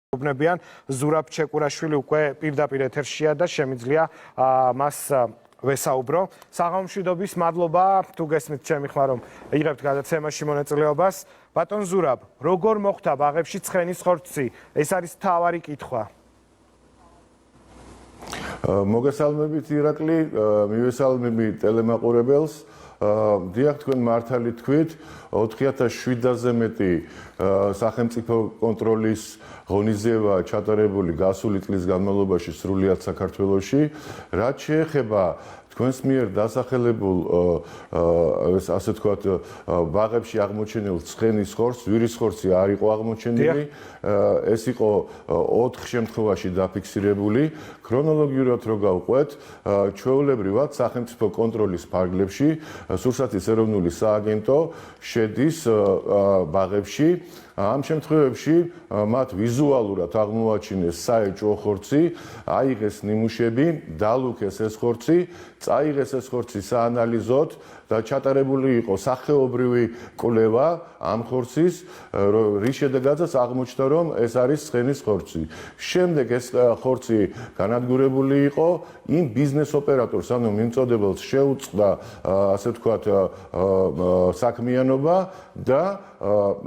უბნებიან ზურაბ ჩეკურაშვილი უკვე პირდაპირ ეთერშია და შემიძლია მას ვესაუბრო. საღამომშვიდობის მადლობა თუ გესმით ჩემი ხმა რომ იღებთ გადაცემაში მონაწილეობას. ბატონ ზურაბ, როგორ მოხდა ბაღებში ცხენის ხორცი? ეს არის მთავარი კითხვა. მოგესალმებით ირაკლი, მივესალმები ტელემაყურებელს. დიახ, თქვენ მართალი თქვით, 4700-ზე მეტი სახელმწიფო კონტროლის ღონისძიება ჩატარებული გასული წლის განმავლობაში სრულიად საქართველოში. რაც შეეხება თქვენს მიერ დასახელებულ ასე ვთქვათ ბაღებში აღმოჩენილ ცხენის ხორცს, ვირის ხორცი არ იყო აღმოჩენილი. ეს იყო 4 შემთხვევაში დაფიქსირებული. ქრონოლოგიურად რო გავყვეთ, ჩვეულებრივად სახელმწიფო კონტროლის ფარგლებში სურსათის ეროვნული სააგენტო შედის ბაღებში. ამ შემთხვევებში მათ ვიზუალურად აღმოაჩინეს საეჭვო ხორცი, აიღეს ნიმუშები, დალუქეს ეს ხორცი, წაიღეს ეს ხორცი საანალიზოდ და ჩატარებული იყო სახეობრივი კვლევა ამ ხორცის, რის შედეგადაც აღმოჩნდა, რომ ეს არის ცხენის ხორცი. შემდეგ ეს ხორცი განადგურებული იყო, იმ ბიზნეს ოპერატორს, ანუ მიმწოდებელს შეუწყდა, ასე ვთქვათ, საქმიანობა და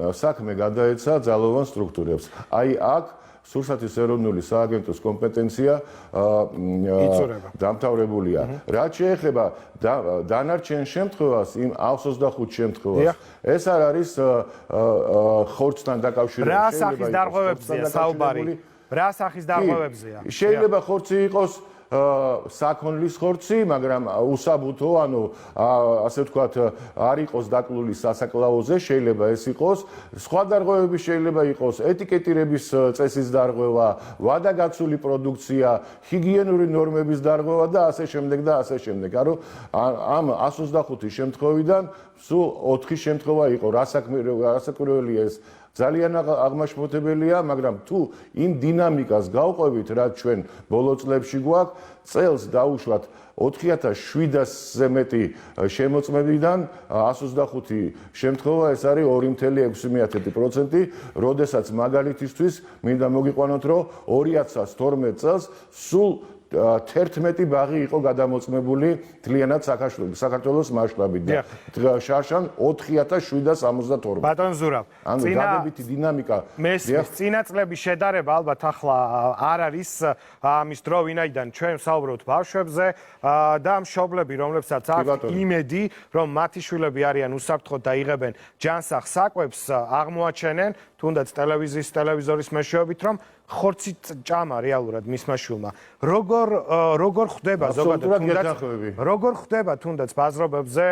საქმე გადაეცა ძალოვან სტრუქტურებს. აი აქ სურსათის ეროვნული სააგენტოს კომპეტენცია დამთავრებულია. რაც შეეხება დანარჩენ შემთხვევას, იმ 125 შემთხვევას, ეს არ არის ხორცთან დაკავშირებული. რა სახის დარღვევებზეა საუბარი? რა სახის დარღვევებზეა? შეიძლება ხორცი იყოს საქონლის ხორცი, მაგრამ უსაბუთო, ანუ ასე ვთქვათ, არ იყოს დაკლული სასაკლაოზე, შეიძლება ეს იყოს. სხვა დარღვევები შეიძლება იყოს ეტიკეტირების წესის დარღვევა, ვადაგაცული პროდუქცია, ჰიგიენური ნორმების დარღვევა და ასე შემდეგ და ასე შემდეგ. ამ 125 შემთხვევიდან სულ 4 შემთხვევა იყო, რასაკვირველია ეს. ძალიან აღმაშფოთებელია, მაგრამ თუ იმ დინამიკას გავყვებით, რაც ჩვენ ბოლო წლებში გვაქვს, წელს დაუშვათ 4700-ზე მეტი შემოწმებიდან 125 შემთხვევა, ეს არის 2.6%, როდესაც მაგალითისთვის მინდა მოგიყვანოთ, რომ 2012 წელს სულ 11 ბაღი იყო გადამოწმებული თლიანად საქართველოს მასშტაბით და შარშან 4772. ბატონ ზურაბ, ანუ დადებითი დინამიკა. მესმის წინა წლების შედარება ალბათ ახლა არ არის ამის დრო, ვინაიდან ჩვენ ვსაუბრობთ ბავშვებზე და მშობლები, რომლებსაც აქვთ იმედი, რომ მათი შვილები არიან უსაფრთხოდ და იღებენ ჯანსაღ საკვებს, აღმოაჩენენ თუნდაც ტელევიზორის მეშვეობით, რომ ხორცი ჭამა რეალურად მისმა შვილმა. როგორ ხდება თუნდაც ბაზრობებზე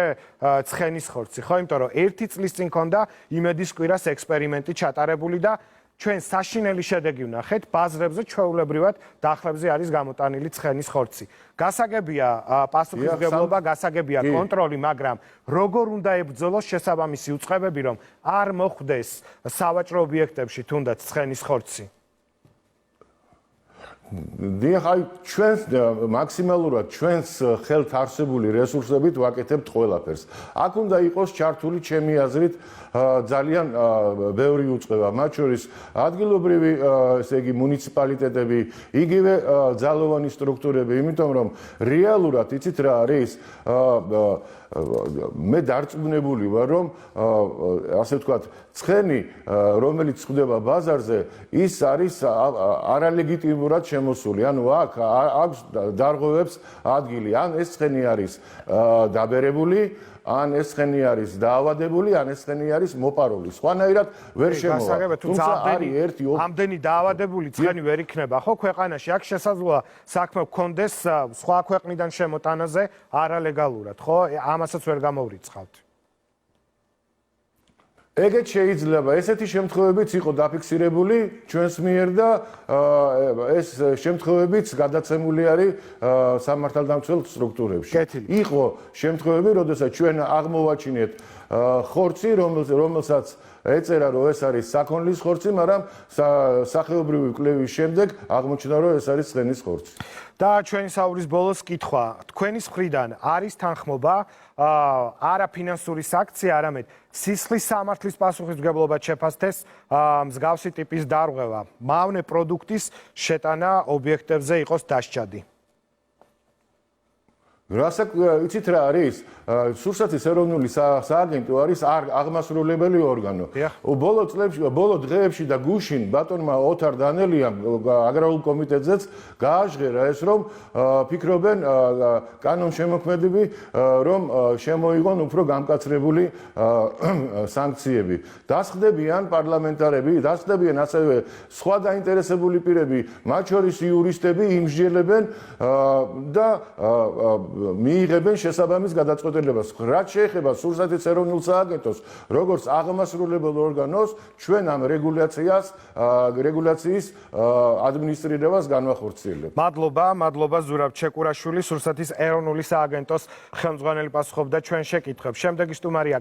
ცხენის ხორცი, ხო? იმიტომ რომ 1 წლის წინ ქონდა იმედის კვირას ექსპერიმენტი ჩატარებული და ჩვენ საშინელი შედეგი ვნახეთ, ბაზრებზე ჩვეულებრივად დახლებზე არის გამოტანილი ცხენის ხორცი. გასაგებია პასუხისმგებლობა, გასაგებია კონტროლი, მაგრამ როგორ უნდა ებრძოლოს შესაბამისი უწყებები, რომ არ მოხვდეს სავაჭრო ობიექტებში თუნდაც ცხენის ხორცი? დიახ, აი ჩვენს მაქსიმალურად ჩვენს ხელთ არსებული რესურსებით ვაკეთებთ ყველაფერს. აქ უნდა იყოს ჩართული ჩემი აზრით ძალიან ბევრი უწყება, მათ შორის ადგილობრივი, ესე იგი მუნიციპალიტეტები, იგივე ძალოვანი სტრუქტურები, იმიტომ რომ რეალურად იცით რა არის, მე დარწმუნებული ვარ, რომ ასე ვთქვათ, ცხენი, რომელიც ხდება ბაზარზე, ის არის არალეგიტიმურად შემოსული. ანუ აქ აქვს დარღვევებს ადგილი, ან ეს ცხენი არის დაბერებული, ან ეს ცხენი არის დაავადებული, ან ეს ცხენი არის მოპარული. სხვანაირად ვერ შემოვა. თუმცა ამდენი დაავადებული ცხენი ვერ იქნება, ხო, ქვეყანაში? აქ შესაძლოა საქმე გქონდეს სხვა ქვეყნიდან შემოტანაზე არალეგალურად, ხო? ამასაც ვერ გამოვრიცხავთ. ეგეთ შეიძლება, ესეთი შემთხვევებიც იყო დაფიქსირებული ჩვენს მიერ და ეს შემთხვევებიც გადაცემული არის სამართალდამცველ სტრუქტურებში. იყო შემთხვევები, როდესაც ჩვენ აღმოვაჩინეთ ხორცი, რომელსაც ეწერა რომ ეს არის საქონლის ხორცი, მაგრამ სახეობრივი კვლევის შემდეგ აღმოჩნდა რომ ეს არის ცხენის ხორცი. და ჩვენი საუბრის ბოლოს კითხვა, თქვენი მხრიდან არის თანხმობა არაფინანსური საქცია, არამედ სისხლის სამართლის პასუხისმგებლობა შეფასდეს მსგავსი ტიპის დარღვევა, მავნე პროდუქტის შეტანა ობიექტებზე იყოს დასჭადი. რასაც იცით რა არის? სურსათის ეროვნული სააგენტო არის აღმასრულებელი ორგანო. ბოლო დღეებში და გუშინ ბატონმა ოთარ დანელიამ აგრარულ კომიტეტზეც გააჟღერა ეს, რომ ფიქრობენ კანონშემოქმედები, რომ შემოიღონ უფრო გამკაცრებული სანქციები. დასხდებიან პარლამენტარები, დასხდებიან ასევე სხვა დაინტერესებული პირები, მათ შორის იურისტები იმსჯელებენ და მიიღებენ შესაბამის გადაწყვეტილებას. რაც შეეხება სურსათის ეროვნულ სააგენტოს, როგორც აღმასრულებელ ორგანოს, ჩვენ ამ რეგულაციის ადმინისტრირებას განვახორციელებთ. მადლობა ზურაბ ჩეკურაშვილი, სურსათის ეროვნული სააგენტოს ხელმძღვანელი პასუხობდა ჩვენ შეკითხვებს. შემდეგი სტუმარია